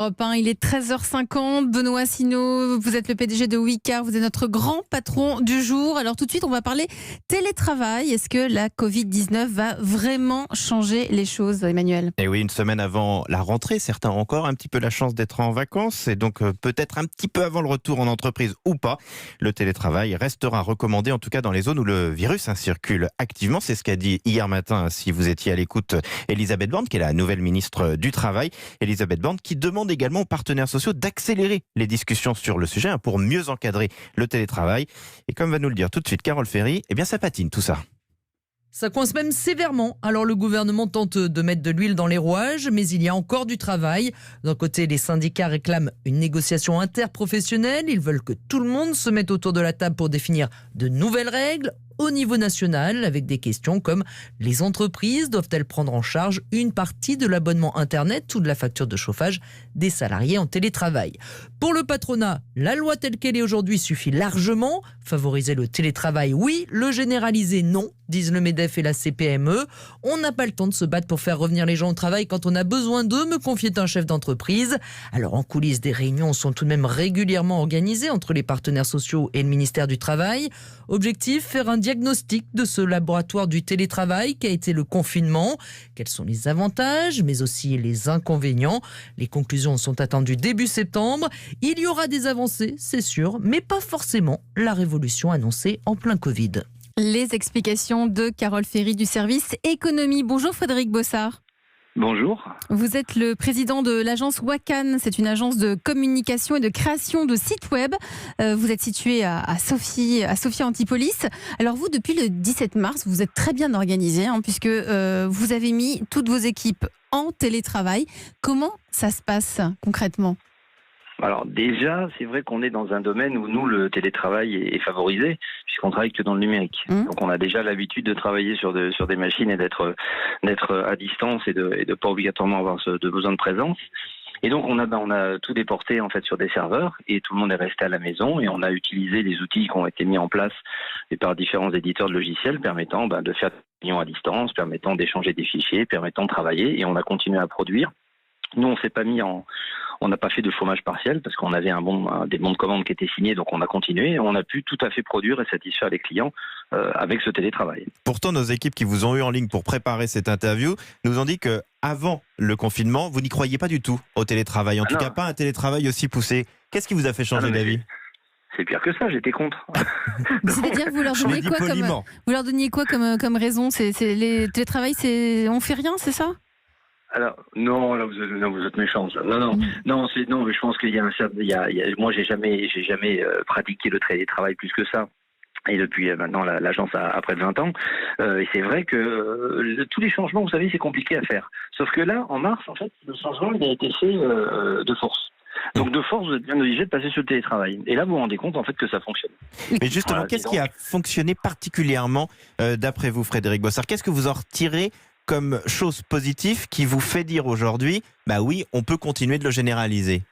Europe 1, il est 13h50. Benoît Asselineau, vous êtes le PDG de Wicard, vous êtes notre grand patron du jour. Alors tout de suite, on va parler télétravail. Est-ce que la Covid-19 va vraiment changer les choses, Emmanuel ? Et oui, une semaine avant la rentrée, certains ont encore un petit peu la chance d'être en vacances et donc peut-être un petit peu avant le retour en entreprise ou pas. Le télétravail restera recommandé, en tout cas dans les zones où le virus circule activement. C'est ce qu'a dit hier matin, si vous étiez à l'écoute, Elisabeth Borne, qui est la nouvelle ministre du Travail. Elisabeth Borne qui demande également aux partenaires sociaux d'accélérer les discussions sur le sujet pour mieux encadrer le télétravail. Et comme va nous le dire tout de suite Carole Ferry, eh bien ça patine tout ça. Ça coince même sévèrement. Alors le gouvernement tente de mettre de l'huile dans les rouages, mais il y a encore du travail. D'un côté, les syndicats réclament une négociation interprofessionnelle. Ils veulent que tout le monde se mette autour de la table pour définir de nouvelles règles au niveau national, avec des questions comme les entreprises doivent-elles prendre en charge une partie de l'abonnement Internet ou de la facture de chauffage des salariés en télétravail. Pour le patronat, la loi telle qu'elle est aujourd'hui suffit largement. Favoriser le télétravail, oui. Le généraliser, non, disent le MEDEF et la CPME. On n'a pas le temps de se battre pour faire revenir les gens au travail quand on a besoin d'eux, me confiait un chef d'entreprise. Alors en coulisses, des réunions sont tout de même régulièrement organisées entre les partenaires sociaux et le ministère du Travail. Objectif, faire un diagnostic de ce laboratoire du télétravail qu'a été le confinement. Quels sont les avantages, mais aussi les inconvénients. Les conclusions sont attendues début septembre. Il y aura des avancées, c'est sûr, mais pas forcément la révolution annoncée en plein Covid. Les explications de Carole Ferry du service économie. Bonjour Frédéric Bossard. Bonjour. Vous êtes le président de l'agence Wakan. C'est une agence de communication et de création de sites web. Vous êtes situé à Sophia Antipolis. Alors vous, depuis le 17 mars, vous êtes très bien organisé puisque vous avez mis toutes vos équipes en télétravail. Comment ça se passe concrètement ? Alors déjà, c'est vrai qu'on est dans un domaine où nous, le télétravail est favorisé, puisqu'on travaille que dans le numérique. Donc on a déjà l'habitude de travailler sur des machines et d'être à distance et de pas obligatoirement avoir de besoin de présence. Et donc on a tout déporté en fait sur des serveurs et tout le monde est resté à la maison et on a utilisé les outils qui ont été mis en place et par différents éditeurs de logiciels permettant de faire des réunions à distance, permettant d'échanger des fichiers, permettant de travailler et on a continué à produire. Nous, on n'a pas fait de chômage partiel parce qu'on avait des bons de commande qui étaient signés, donc on a continué et on a pu tout à fait produire et satisfaire les clients avec ce télétravail. Pourtant, nos équipes qui vous ont eu en ligne pour préparer cette interview nous ont dit que avant le confinement, vous n'y croyiez pas du tout au télétravail, en tout cas pas un télétravail aussi poussé. Qu'est-ce qui vous a fait changer d'avis ? C'est pire que ça, j'étais contre. C'est-à-dire que vous leur donniez quoi comme raison ? Les télétravails, on fait rien, c'est ça ? Alors non, là vous êtes méchants. Non, mais je pense qu'il y a moi j'ai jamais pratiqué le télétravail plus que ça. Et depuis maintenant l'agence a près de 20 ans. Et c'est vrai que tous les changements, vous savez, c'est compliqué à faire. Sauf que là, en mars, en fait, le changement il a été fait de force. Donc de force, vous êtes bien obligé de passer sur le télétravail. Et là, vous vous rendez compte en fait que ça fonctionne. Mais justement, qu'est-ce qui a fonctionné particulièrement d'après vous, Frédéric Bossard ? Qu'est-ce que vous en retirez comme chose positive qui vous fait dire aujourd'hui, oui, on peut continuer de le généraliser ?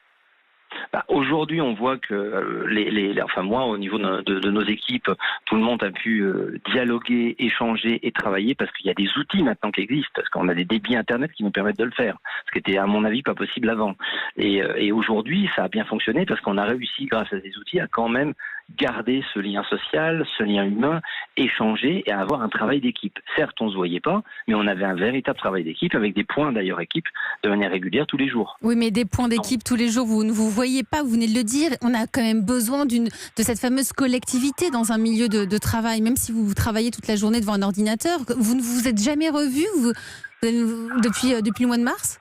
Aujourd'hui, on voit que moi, au niveau de nos équipes, tout le monde a pu dialoguer, échanger et travailler parce qu'il y a des outils maintenant qui existent, parce qu'on a des débits Internet qui nous permettent de le faire, ce qui était à mon avis pas possible avant. Et aujourd'hui, ça a bien fonctionné parce qu'on a réussi, grâce à ces outils, à quand même garder ce lien social, ce lien humain, échanger et avoir un travail d'équipe. Certes, on se voyait pas, mais on avait un véritable travail d'équipe avec des points d'ailleurs équipe de manière régulière tous les jours. Oui, mais des points d'équipe tous les jours, vous ne vous voyez pas, vous venez de le dire. On a quand même besoin de cette fameuse collectivité dans un milieu de travail, même si vous travaillez toute la journée devant un ordinateur. Vous ne vous êtes jamais revus depuis le mois de mars ?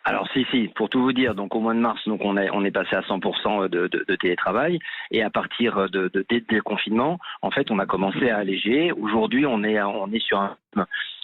Alors si, pour tout vous dire, donc au mois de mars, donc on est passé à 100% de télétravail et à partir dès le confinement, en fait, on a commencé à alléger. Aujourd'hui, on est sur un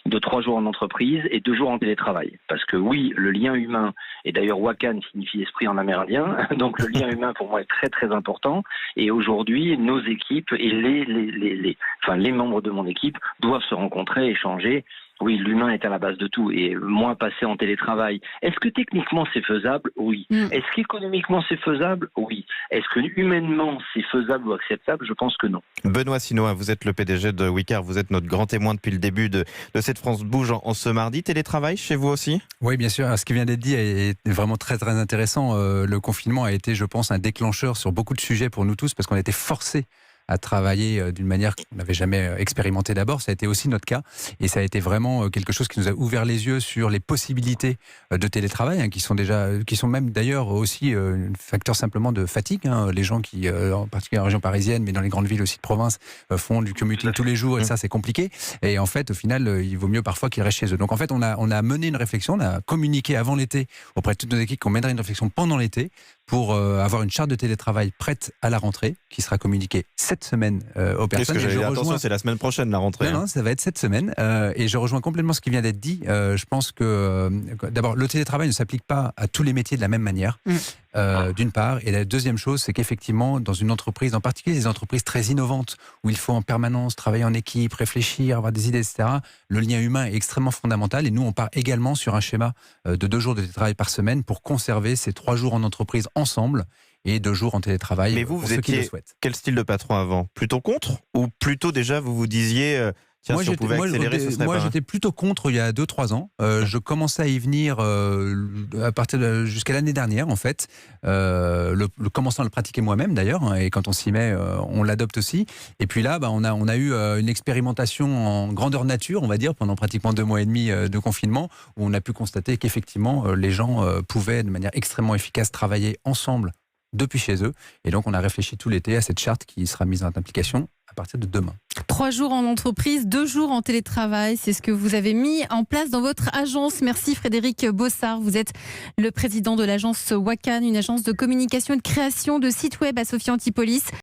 de 3 jours en entreprise et 2 jours en télétravail. Parce que oui, le lien humain, et d'ailleurs Wakan signifie esprit en amérindien, donc le lien humain pour moi est très très important. Et aujourd'hui, nos équipes et les membres de mon équipe doivent se rencontrer, échanger. Oui, l'humain est à la base de tout. Et moi, passer en télétravail, est-ce que techniquement c'est faisable? Oui. Est-ce qu'économiquement c'est faisable? Oui. Est-ce que humainement c'est faisable ou acceptable? Je pense que non. Benoît Sinois, vous êtes le PDG de Wicar, vous êtes notre grand témoin depuis le début de cette France Bouge en ce mardi. Télétravail chez vous aussi? Oui, bien sûr. Ce qui vient d'être dit est vraiment très très intéressant. Le confinement a été, je pense, un déclencheur sur beaucoup de sujets pour nous tous parce qu'on a été forcés à travailler d'une manière qu'on n'avait jamais expérimentée d'abord. Ça a été aussi notre cas et ça a été vraiment quelque chose qui nous a ouvert les yeux sur les possibilités de télétravail qui sont même d'ailleurs aussi un facteur simplement de fatigue. Les gens qui, en particulier en région parisienne, mais dans les grandes villes aussi de province, font du commuting tous les jours et ça c'est compliqué. Et en fait, au final, il vaut mieux parfois qu'ils restent chez eux. Donc en fait, on a mené une réflexion, on a communiqué avant l'été auprès de toutes nos équipes qu'on mènerait une réflexion pendant l'été pour avoir une charte de télétravail prête à la rentrée qui sera communiquée cette semaine aux personnes. Attention, c'est la semaine prochaine la rentrée. Non, ça va être cette semaine. Et je rejoins complètement ce qui vient d'être dit. Je pense que, d'abord, le télétravail ne s'applique pas à tous les métiers de la même manière, d'une part. Et la deuxième chose, c'est qu'effectivement, dans une entreprise, en particulier des entreprises très innovantes, où il faut en permanence travailler en équipe, réfléchir, avoir des idées, etc., le lien humain est extrêmement fondamental. Et nous, on part également sur un schéma de 2 jours de télétravail par semaine pour conserver ces 3 jours en entreprise ensemble et 2 jours en télétravail. Mais vous étiez quel style de patron avant? Plutôt contre? Ou plutôt déjà vous vous disiez tiens, si on pouvait accélérer, ce serait Moi, pas... j'étais plutôt contre il y a 2-3 ans. Je commençais à y venir à partir jusqu'à l'année dernière, en fait. Commençant à le pratiquer moi-même, d'ailleurs. Et quand on s'y met, on l'adopte aussi. Et puis là, on a eu une expérimentation en grandeur nature, on va dire, pendant pratiquement 2 mois et demi de confinement, où on a pu constater qu'effectivement, les gens pouvaient, de manière extrêmement efficace, travailler ensemble depuis chez eux. Et donc, on a réfléchi tout l'été à cette charte qui sera mise en application à partir de demain. 3 jours en entreprise, 2 jours en télétravail, c'est ce que vous avez mis en place dans votre agence. Merci Frédéric Bossard, vous êtes le président de l'agence Wakan, une agence de communication et de création de sites web à Sophie Antipolis.